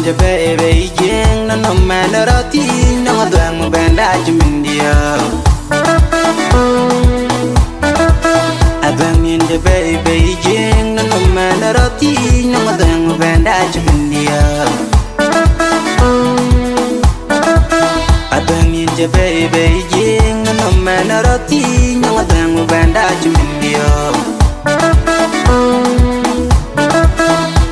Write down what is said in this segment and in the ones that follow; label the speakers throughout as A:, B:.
A: Baby, jing no man roti no dang bandage mindia. Abang in the baby, jing no man roti no dang bandage mindia. Abang in the baby, jing no man roti no dang bandage mindia.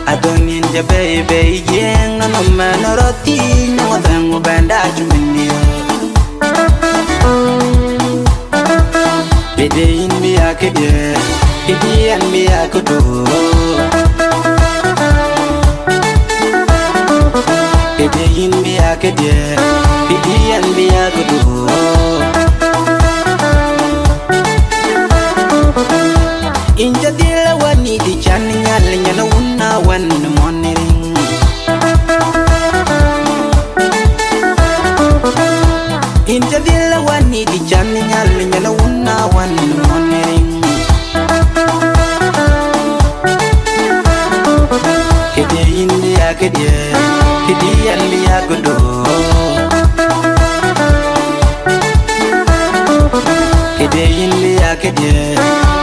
A: Abang in the baby, jing no man roti no dang bandage mindia. Ide in me akede, ide and me akudo. Ide in me akede, ide and me akudo. Inja dila wani di chani nyali nyana wuna wan monitoring. Inja dila wani di chani nyali nyana wuna wan monitoring. Kede indi akede, kede andi akudo. Kede indi akede,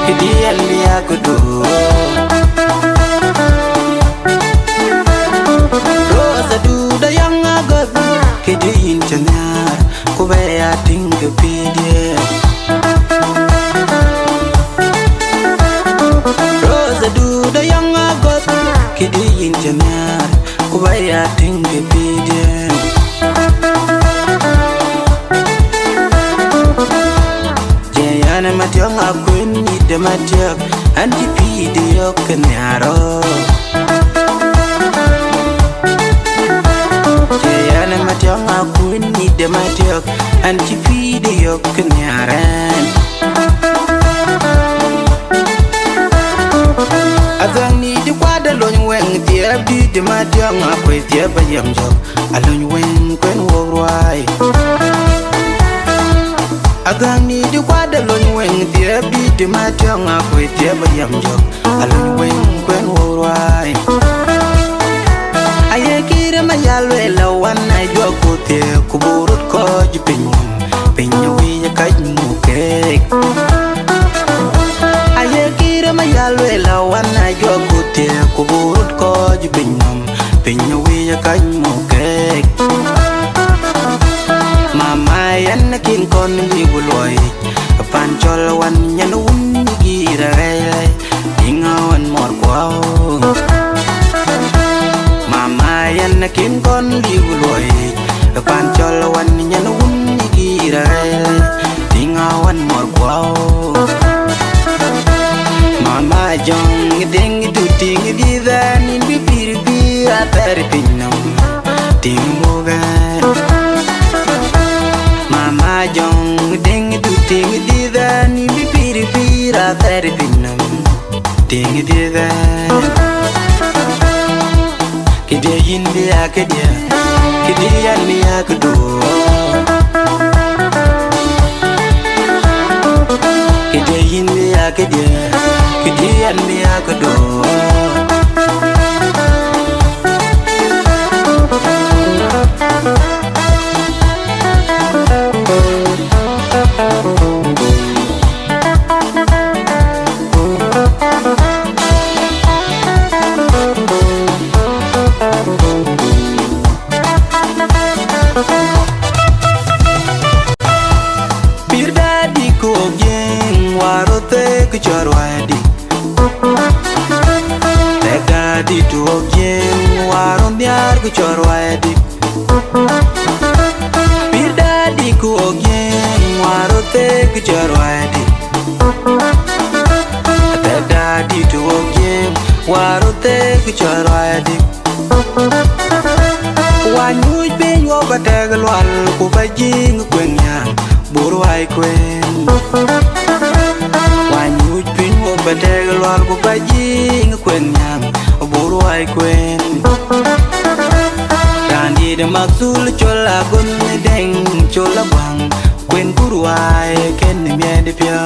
A: kede andi akudo. Rosa duda yang agak, kede inchanyar, kubaya tinggal pede. Rosa duda yang agak, kede inchanyar, kubaya tinggal pede. Jayana matiang aku ni dematiak, anti video kenyaro. Jayana matiang aku ni dematiak, anti video kenyaran. Adang ni di kwada lon weng tiap di dematiang aku tiap bayam jok, alon weng kuen wawai. Adang ni di kwada lon weng tiap di dematiang aku tiap bayam jok, alon weng kuen wawai. Aye kira mayalwe lawan ay joko te kuburut ko jipinyum pinyawi ya kajmukek. Aye kira mayalwe lawan ay joko te kuburut ko jipinyum pinyawi ya kajmukek. Mama yan nakin kon libuloi pancol wan nyanun gira rai ingawan mor kwao. Mama yan nakin kon libuloi pancol wan nyanun gira rai ingawan mor kwao. Mama jong ding du ting di dan in bibir bir atar pinam ting mogan. Mama jong ding du ting di dan in bibir bir atar pinam ting di dan. Kede indi akede, kede andi akudo. Kede indi akede, kede andi akudo. Kuchorwadi Tega di tuogyen waron diar kuchorwadi Birda di kuogyen warote kuchorwadi Tega di tuogyen warote kuchorwadi Wanyuj bin wabategal wal kubajing kwenyang buru ay kwen Wanyuj bin teg lwal ku bajing kwen nyang buru ai kwen Randi de maksul chola gun deng chola bang kwen buru ai ken mye de pyo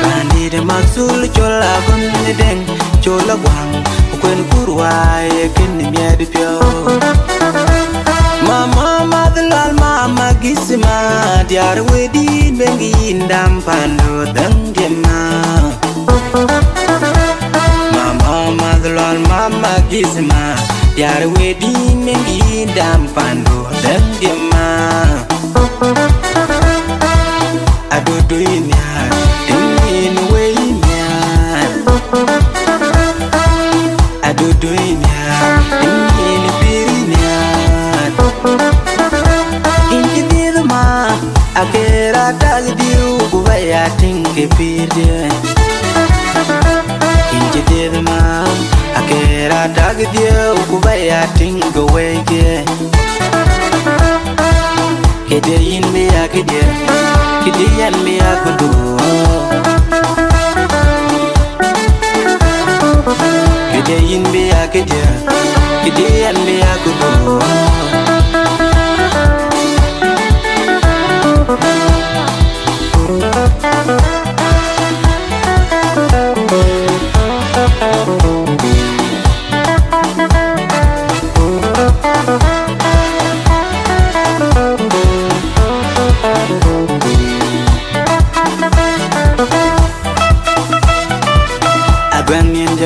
A: Randi de maksul chola gun deng chola bang kwen buru ai ken mye de pyo Mama madlal mama gisma diar wedi bengi indam pando dang dema Mama madlal mama gisma diar wedi bengi indam pando dang dema Adudu inya dingin weinya Adudu inya dingin pirinya Akera tag diu kubaya tinke pirde Inje dirma Akera tag diu kubaya tinke wege Kede yin me akede Kede yan me akudu Kede yin me akede Kede yan me akudu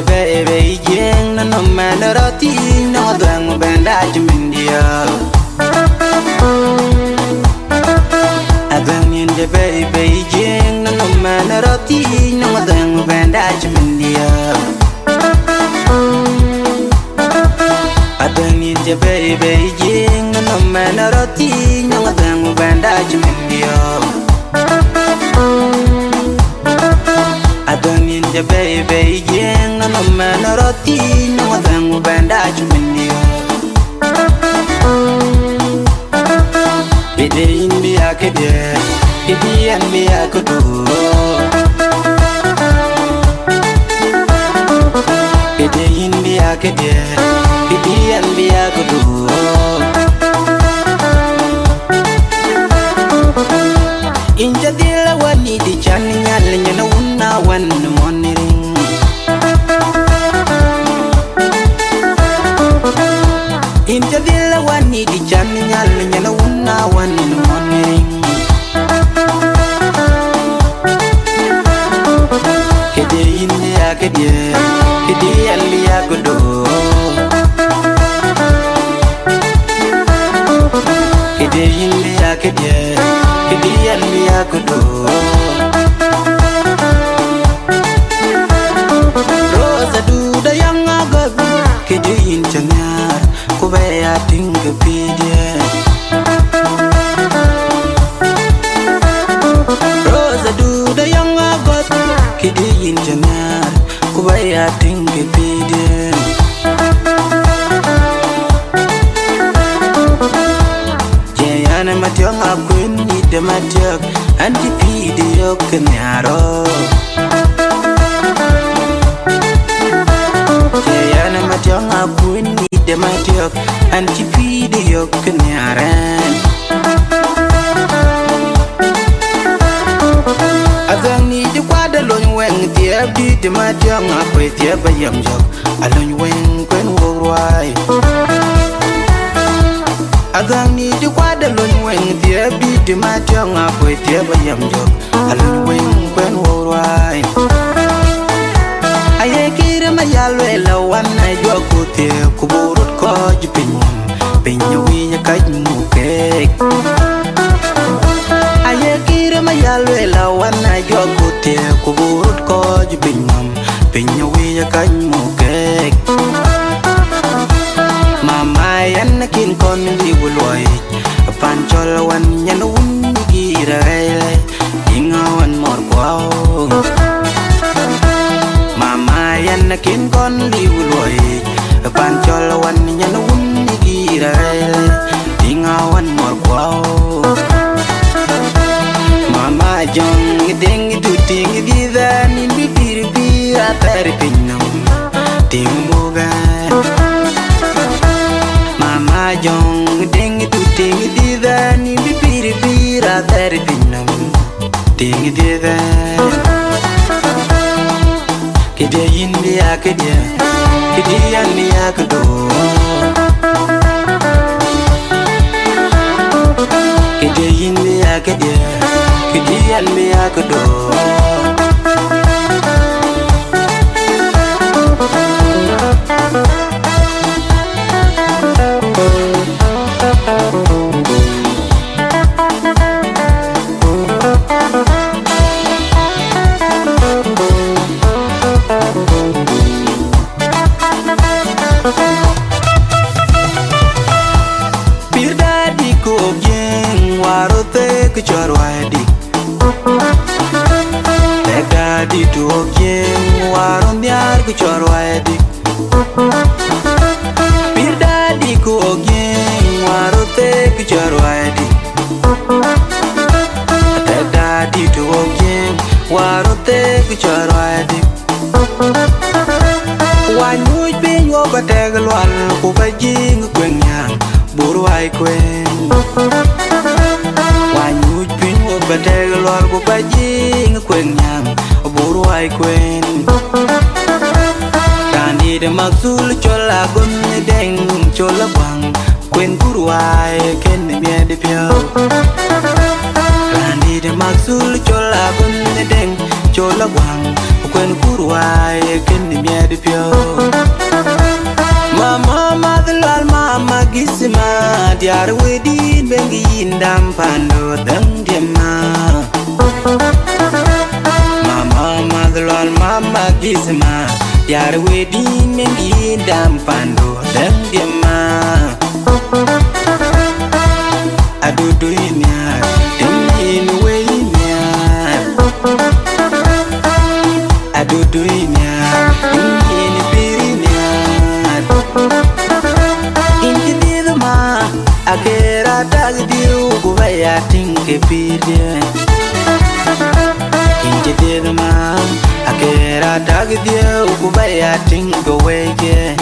A: Baby, jeng na no man roti no dang banda jumindia. Adang in the baby, jeng na no man roti no dang banda jumindia. Adang in the baby, jeng na no man roti no dang banda jumindia. Adang in the baby, jeng na no man roti no dang banda jumindia. Kede in me akede, kede yan me akudu. Kede in me akede, kede yan me akudu. Inja dila wani di chani nyal nyana una wan monitoring. Inja dila wani di chani nyal nyana una wan monitoring. Kede indi akede, kede yalli akudu. Kede indi akede, kede yalli akudu. Rosa duda yang agak kede inchanyar kubaya tingga pide. Rosa duda yang agak kede inchanyar kubaya tingga pide. Jayana matiang aku ni dematiak anti pide yok kenyaro. Jayana matiang aku ni dematiak anti pide yok kenyaran. Adang ni di kwada lon weng tiap di dematiang aku tiap bayam jok alon weng kwen worwai. Adang ni di kwada lon weng tiap di dematiang aku tiap bayam jok alon weng kwen worwai. Aye kira mayalwe lawan ay joko te kuburut ko jipinyam pinyawi nya kaj mukek. Aye kira mayalwe lawan ay joko te kuburut ko jipinyam pinyawi nya kaj mukek. Mama yan nakin kon liwulway pancol wan yan ungi rai ingawan mor kwao. Yan nakin kon liwulway pancol wan yan ungi rai ingawan mor kwao. Mama jong ding du ting di dan pira peri pinam ting moga mama jong ding tu ting dida ni pira peri pinam ting dida kede yindi akede kede yanni akdo kede yindi akede kede yanni akdo Chorwadi Tegadi tu ogyen waron diar ku chorwadi Birdadi ku ogyen warote ku chorwadi Tegadi tu ogyen warote ku chorwadi Wanyuj bin wo bategalwal ku bajing kwenyang burwai kwen Bateg lor bu pajing kwen nyang buru ai kwen Tani de maksul chola gun deng chola bang kwen buru ai ken me de pyo Tani de maksul chola gun deng chola bang kwen buru ai ken me de pyo Mama madlal mama gisma diar wedin bengi indam pando dang diema Mama madlal mama gisma diar wedin bengi indam pando dang diema Adudu inya demin weinya Adudu inya demin pirinya Inti didma akera tagdiu kubaya tinke pide Inti didma akera tagdiu kubaya tinke wege